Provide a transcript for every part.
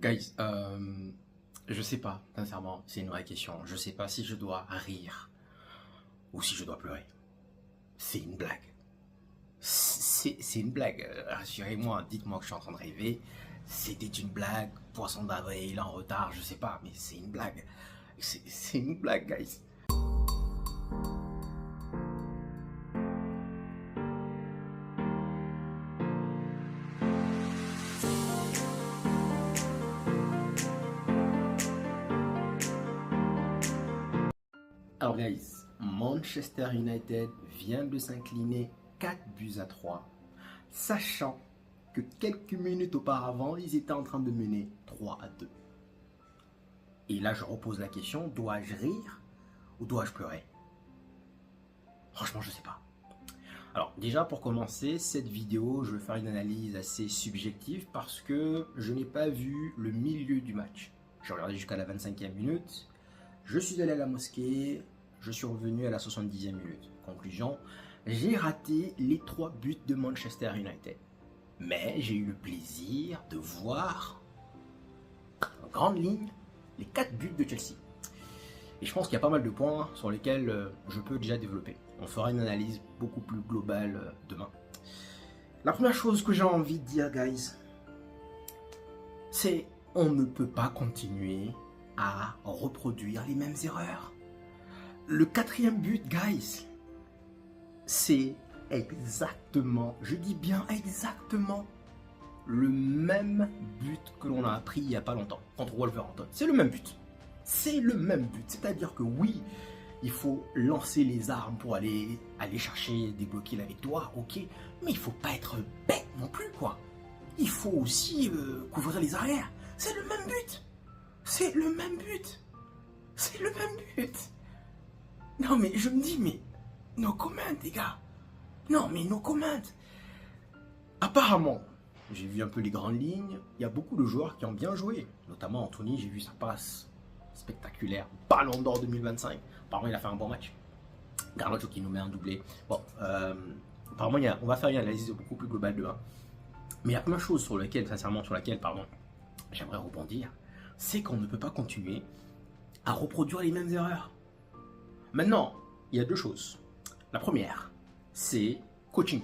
Guys, je sais pas, sincèrement, c'est une vraie question. Je sais pas si je dois rire ou si je dois pleurer. C'est une blague. C'est une blague. Rassurez-moi, dites-moi que je suis en train de rêver. C'était une blague. Poisson d'avril en retard, je sais pas, mais c'est une blague. C'est une blague, guys. Alors guys, Manchester United vient de s'incliner 4-3, sachant que quelques minutes auparavant, ils étaient en train de mener 3-2. Et là, je repose la question, dois-je rire ou dois-je pleurer? Franchement, je sais pas. Alors déjà, pour commencer, cette vidéo, je vais faire une analyse assez subjective parce que je n'ai pas vu le milieu du match. J'ai regardé jusqu'à la 25e minute, je suis allé à la mosquée, je suis revenu à la 70e minute. Conclusion, j'ai raté les 3 buts de Manchester United. Mais j'ai eu le plaisir de voir, en grande ligne, les 4 buts de Chelsea. Et je pense qu'il y a pas mal de points sur lesquels je peux déjà développer. On fera une analyse beaucoup plus globale demain. La première chose que j'ai envie de dire, guys, c'est on ne peut pas continuer à reproduire les mêmes erreurs. Le 4e but, guys, c'est exactement, je dis bien exactement, le même but que l'on a appris il n'y a pas longtemps contre Wolverhampton. C'est le même but. C'est le même but. C'est-à-dire que oui, il faut lancer les armes pour aller chercher, débloquer la victoire, ok, mais il ne faut pas être bête non plus, quoi. Il faut aussi couvrir les arrières. C'est le même but. C'est le même but. C'est le même but. Non mais je me dis, mais no comment les gars. Non mais no comment. Apparemment, j'ai vu un peu les grandes lignes, il y a beaucoup de joueurs qui ont bien joué. Notamment Anthony, j'ai vu sa passe spectaculaire. Ballon d'or 2025. Apparemment il a fait un bon match. Garnacho qui nous met un doublé. Bon, apparemment on va faire une analyse beaucoup plus globale demain. Mais la première chose sur laquelle, sincèrement, j'aimerais rebondir, c'est qu'on ne peut pas continuer à reproduire les mêmes erreurs. Maintenant, il y a deux choses. La première, c'est coaching.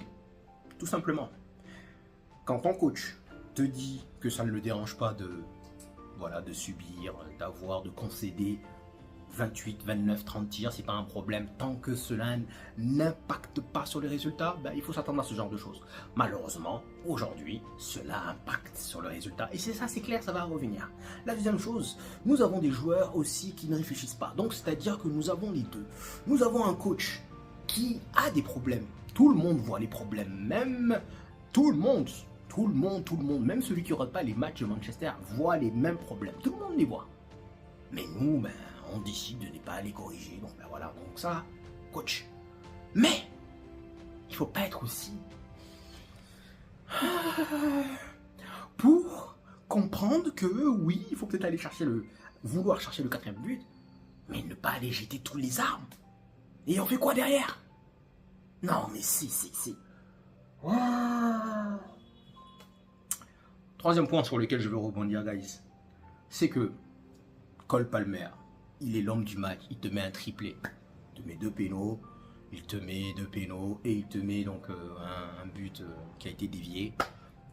Tout simplement. Quand ton coach te dit que ça ne le dérange pas de subir, de concéder 28, 29, 30 tirs, c'est pas un problème. Tant que cela n'impacte pas sur les résultats, il faut s'attendre à ce genre de choses. Malheureusement, aujourd'hui, cela impacte sur le résultat. Et c'est ça, c'est clair, ça va revenir. La deuxième chose, nous avons des joueurs aussi qui ne réfléchissent pas. Donc, c'est-à-dire que nous avons les deux. Nous avons un coach qui a des problèmes. Tout le monde voit les problèmes. Même tout le monde, même celui qui ne regarde pas les matchs de Manchester, voit les mêmes problèmes. Tout le monde les voit. Mais nous, on décide de ne pas les corriger. Donc voilà, donc ça, coach. Mais, il ne faut pas être aussi... pour comprendre que oui, il faut peut-être aller vouloir chercher le 4e but, mais ne pas aller jeter tous les armes. Et on fait quoi derrière? Non, mais si. Troisième point sur lequel je veux rebondir, guys, c'est que Cole Palmer, il est l'homme du match, il te met un triplé, il te met 2 pénaux, il te met 2 pénaux et il te met donc un but qui a été dévié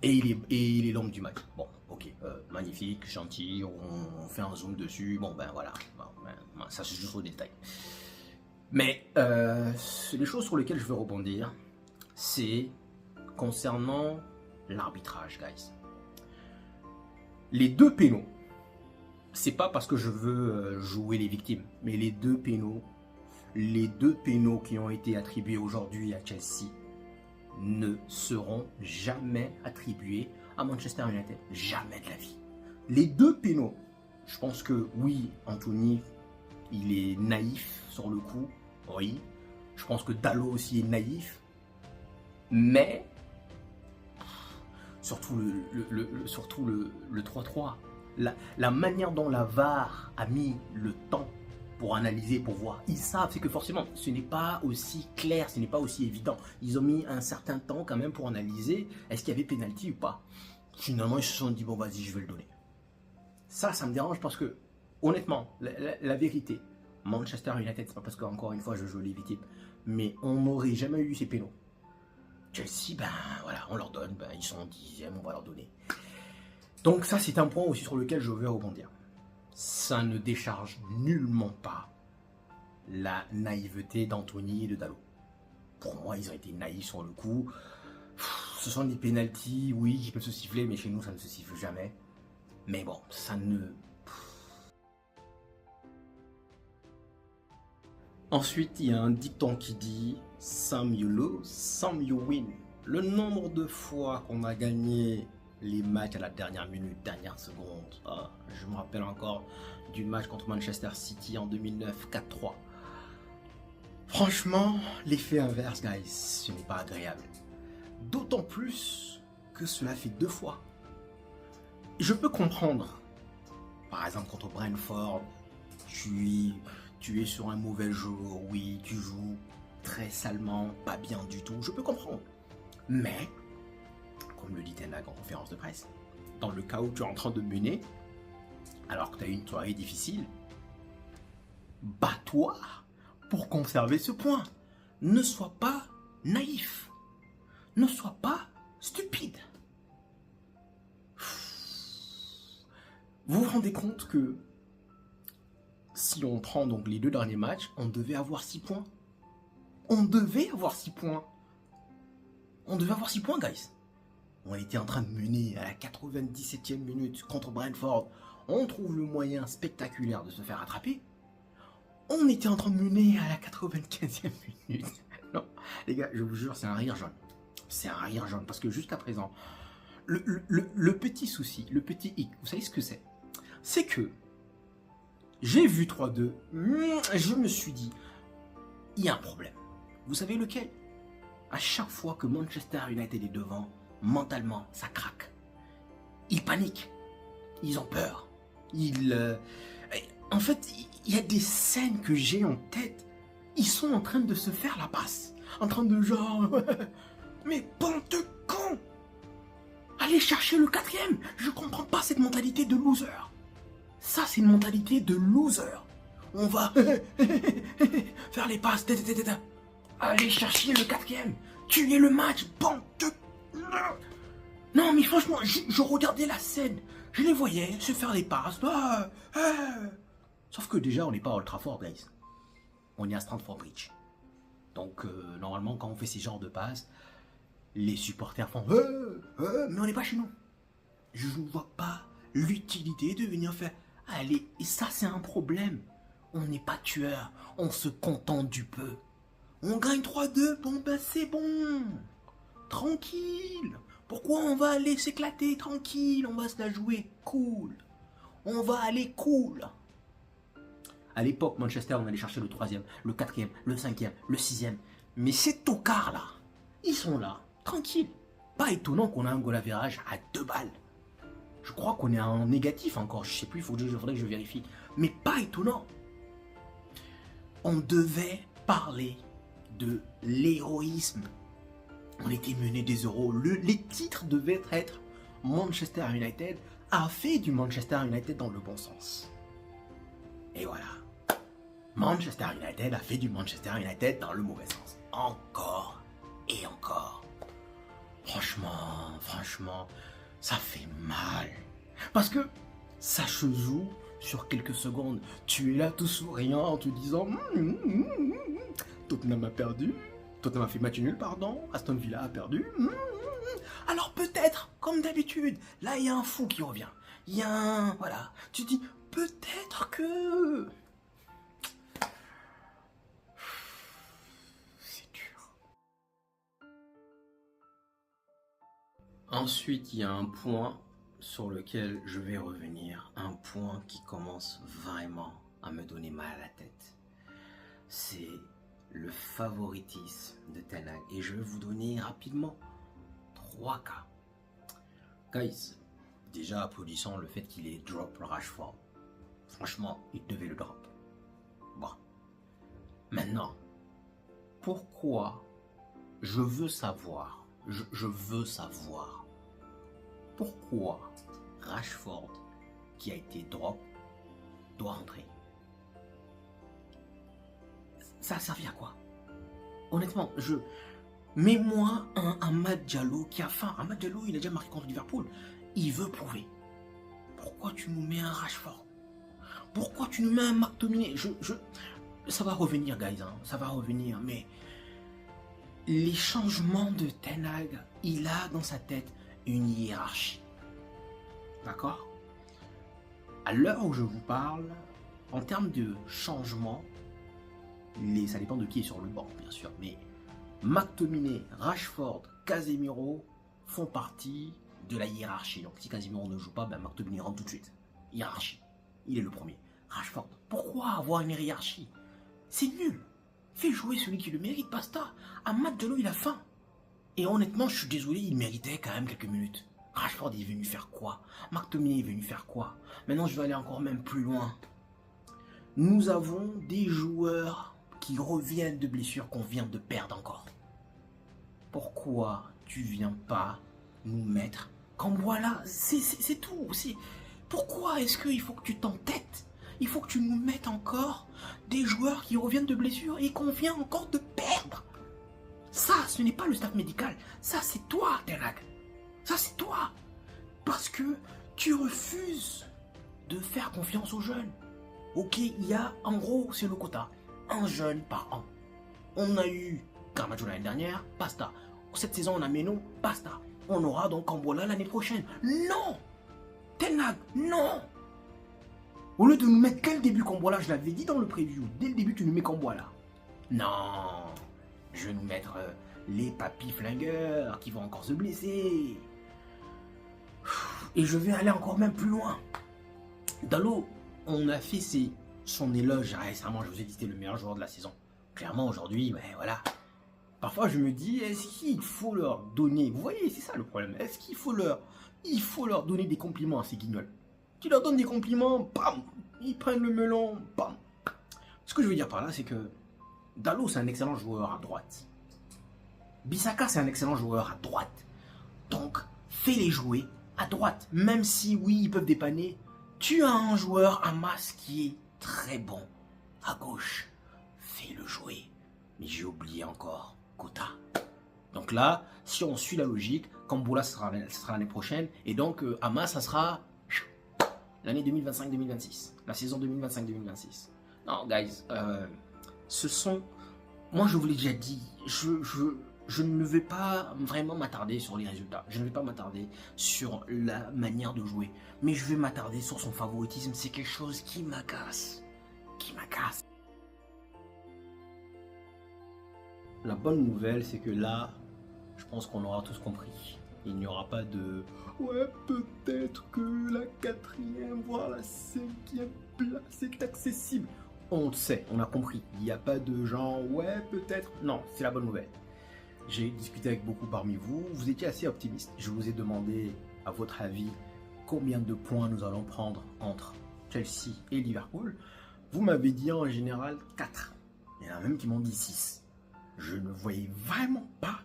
et il est l'homme du match. Bon, ok, magnifique, gentil, on fait un zoom dessus, bon voilà, ça c'est juste au détail. Mais les choses sur lesquelles je veux rebondir, c'est concernant l'arbitrage, guys. Les 2 pénaux, c'est pas parce que je veux jouer les victimes, mais les deux pénaux qui ont été attribués aujourd'hui à Chelsea ne seront jamais attribués à Manchester United. Jamais de la vie. Les 2 pénaux, je pense que oui, Anthony, il est naïf sur le coup. Oui. Je pense que Dalot aussi est naïf. Mais, surtout le 3-3. La manière dont la VAR a mis le temps pour analyser, pour voir, ils savent, c'est que forcément, ce n'est pas aussi clair, ce n'est pas aussi évident. Ils ont mis un certain temps quand même pour analyser, est-ce qu'il y avait pénalty ou pas. Finalement, ils se sont dit, bon vas-y, je vais le donner. Ça me dérange parce que, honnêtement, la vérité, Manchester United, c'est pas parce qu'encore une fois je joue les victimes, mais on n'aurait jamais eu ces pénaux. Chelsea, ben voilà, on leur donne, ben, ils sont en 10e, on va leur donner. Donc ça, c'est un point aussi sur lequel je veux rebondir. Ça ne décharge nullement pas la naïveté d'Anthony et de Dalot. Pour moi, ils ont été naïfs sur le coup. Ce sont des pénaltys, oui, qui peuvent se siffler, mais chez nous, ça ne se siffle jamais. Mais bon, ça ne... Ensuite, il y a un dicton qui dit « Some you lose, some you win ». Le nombre de fois qu'on a gagné les matchs à la dernière minute, dernière seconde. Ah, je me rappelle encore du match contre Manchester City en 2009, 4-3. Franchement, l'effet inverse, guys, ce n'est pas agréable. D'autant plus que cela fait 2 fois. Je peux comprendre, par exemple contre Brentford, tu es sur un mauvais jour, oui, tu joues très salement, pas bien du tout, je peux comprendre. Mais, comme le dit Ten Hag en conférence de presse, dans le cas où tu es en train de mener, alors que tu as eu une soirée difficile, bats-toi pour conserver ce point. Ne sois pas naïf. Ne sois pas stupide. Vous vous rendez compte que si on prend donc les 2 derniers matchs, on devait avoir 6 points. On devait avoir 6 points. On devait avoir 6 points, guys. On était en train de mener à la 97e minute contre Brentford. On trouve le moyen spectaculaire de se faire attraper. On était en train de mener à la 95e minute. Non, les gars, je vous jure, c'est un rire jaune. C'est un rire jaune parce que jusqu'à présent, le petit souci, le petit hic, vous savez ce que c'est? C'est que j'ai vu 3-2, je me suis dit, il y a un problème. Vous savez lequel? À chaque fois que Manchester United est devant, mentalement, ça craque. Ils paniquent. Ils ont peur. En fait, il y a des scènes que j'ai en tête. Ils sont en train de se faire la passe. En train de genre... Mais bande de cons! Allez chercher le 4e. Je comprends pas cette mentalité de loser. Ça, c'est une mentalité de loser. On va faire les passes. Allez chercher le 4e. Tuer le match. Bande de... Non, mais franchement, je regardais la scène. Je les voyais se faire les passes. Sauf que déjà, on n'est pas à Old Trafford, guys. On est à Stamford Bridge. Donc, normalement, quand on fait ces genres de passes, les supporters font mais on n'est pas chez nous. Je ne vois pas l'utilité de venir faire... Allez, et ça, c'est un problème. On n'est pas tueur. On se contente du peu. On gagne 3-2. Bon, ben, c'est bon. Tranquille. Pourquoi on va aller s'éclater? Tranquille. On va se la jouer cool. On va aller cool. À l'époque, Manchester, on allait chercher le 3e, le 4e, le 5e, le 6e. Mais ces tocards là, ils sont là, tranquilles. Pas étonnant qu'on a un goal average à 2 balles. Je crois qu'on est en négatif encore, je sais plus, il faudrait que je vérifie. Mais pas étonnant. On devait parler de l'héroïsme. On était mené des euros. Les titres devaient être Manchester United a fait du Manchester United dans le bon sens. Et voilà. Manchester United a fait du Manchester United dans le mauvais sens. Encore et encore. Franchement, ça fait mal. Parce que ça se joue sur quelques secondes. Tu es là tout souriant en te disant Tottenham a perdu. Tottenham a fait match nul, pardon. Aston Villa a perdu. Alors peut-être, comme d'habitude, là il y a un fou qui revient. Il y a un... Voilà. Tu dis peut-être que... Ensuite, il y a un point sur lequel je vais revenir, un point qui commence vraiment à me donner mal à la tête. C'est le favoritisme de Ten Hag. Et je vais vous donner rapidement 3 cas. Guys, déjà applaudissons le fait qu'il ait drop Rashford. Franchement, il devait le drop. Bon. Maintenant, pourquoi je veux savoir pourquoi Rashford qui a été drop doit rentrer. Ça a servi à quoi? Honnêtement, mets-moi un Amad Diallo qui a faim. Amad Diallo, il a déjà marqué contre Liverpool. Il veut prouver. Pourquoi tu nous mets un Rashford? Pourquoi tu nous mets un McTominay? Ça va revenir, guys. Hein. Ça va revenir. Mais les changements de Ten Hag, il a dans sa tête une hiérarchie. D'accord? À l'heure où je vous parle, en termes de changement, ça dépend de qui est sur le banc, bien sûr. Mais McTominay, Rashford, Casemiro font partie de la hiérarchie. Donc si Casemiro ne joue pas, ben McTominay rentre tout de suite. Hiérarchie. Il est le premier. Rashford. Pourquoi avoir une hiérarchie? C'est nul. Fais jouer celui qui le mérite, basta. Amad Diallo, il a faim. Et honnêtement, je suis désolé, il méritait quand même quelques minutes. Rashford est venu faire quoi? McTominay est venu faire quoi? Maintenant, je vais aller encore même plus loin. Nous avons des joueurs qui reviennent de blessures qu'on vient de perdre encore. Pourquoi tu viens pas nous mettre comme voilà? C'est tout. Pourquoi est-ce qu'il faut que tu t'entêtes? Il faut que tu nous mettes encore des joueurs qui reviennent de blessures et qu'on vient encore de perdre. Ça, ce n'est pas le staff médical. Ça, c'est toi, Ten Hag. Ça, c'est toi. Parce que tu refuses de faire confiance aux jeunes. Ok, il y a, en gros, c'est le quota. Un jeune par an. On a eu Garnacho l'année dernière, basta. Cette saison, on a Meno, basta. On aura donc Cambola l'année prochaine. Non! Ten Hag, non! Au lieu de nous mettre quel début Cambola, je l'avais dit dans le preview, dès le début, tu nous mets Cambola. Non! Je vais nous mettre les papis flingueurs qui vont encore se blesser. Et je vais aller encore même plus loin. Dalot, on a fait son éloge récemment. Je vous ai dit, c'était le meilleur joueur de la saison. Clairement, aujourd'hui, ben voilà. Parfois, je me dis, est-ce qu'il faut leur donner... Vous voyez, c'est ça le problème. Est-ce qu'il faut leur donner des compliments à ces guignols? Tu leur donnes des compliments, bam, ils prennent le melon, bam. Ce que je veux dire par là, c'est que Dalot, c'est un excellent joueur à droite. Bissaka, c'est un excellent joueur à droite. Donc, fais-les jouer à droite. Même si, oui, ils peuvent dépanner. Tu as un joueur à masse qui est très bon à gauche. Fais-le jouer. Mais j'ai oublié encore Kota. Donc là, si on suit la logique, Cambola, ce sera l'année prochaine. Et donc, Hamas, ça sera l'année 2025-2026. La saison 2025-2026. Non, guys, moi, je vous l'ai déjà dit, je ne vais pas vraiment m'attarder sur les résultats. Je ne vais pas m'attarder sur la manière de jouer. Mais je vais m'attarder sur son favoritisme. C'est quelque chose qui m'agace. La bonne nouvelle, c'est que là, je pense qu'on aura tous compris. Il n'y aura pas de « Ouais, peut-être que la 4e, voire la 5e place est accessible. » On le sait, on a compris. Il n'y a pas de genre « Ouais, peut-être. » Non, c'est la bonne nouvelle. J'ai discuté avec beaucoup parmi vous. Vous étiez assez optimistes. Je vous ai demandé, à votre avis, combien de points nous allons prendre entre Chelsea et Liverpool. Vous m'avez dit en général 4. Il y en a même qui m'ont dit 6. Je ne voyais vraiment pas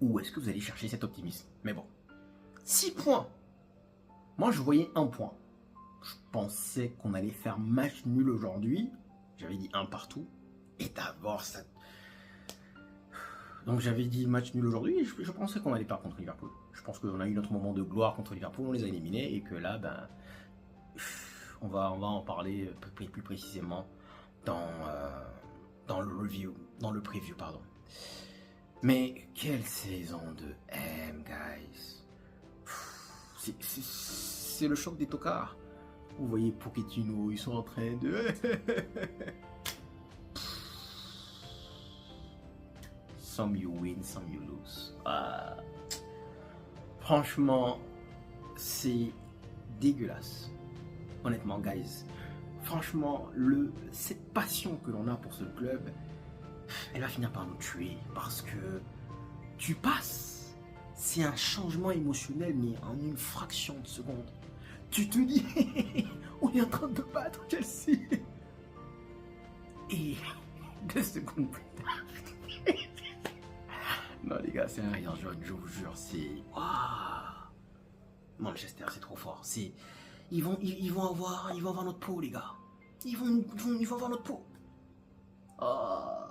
où est-ce que vous allez chercher cet optimisme. Mais bon, 6 points. Moi, je voyais 1 point. Je pensais qu'on allait faire match nul aujourd'hui. J'avais dit 1 partout. Et d'abord, ça... Donc j'avais dit match nul aujourd'hui et je pensais qu'on allait perdre contre Liverpool. Je pense qu'on a eu notre moment de gloire contre Liverpool, on les a éliminés et que là, ben, on va en parler plus précisément dans le review, dans le preview, pardon. Mais quelle saison de M, guys. C'est le choc des tocards. Vous voyez Pochettino, ils sont en train de... Some you win, some you lose. Ah. Franchement, c'est dégueulasse. Honnêtement, guys. Franchement, cette passion que l'on a pour ce club, elle va finir par nous tuer. Parce que tu passes. C'est un changement émotionnel, mais en une fraction de seconde. Tu te dis, on est en train de battre Chelsea. Et 2 secondes plus tard. Non les gars, c'est un rien jaune, je vous jure, c'est... Waouh. Manchester, c'est trop fort. ils vont avoir notre peau, les gars. Ils vont avoir notre peau. Ah.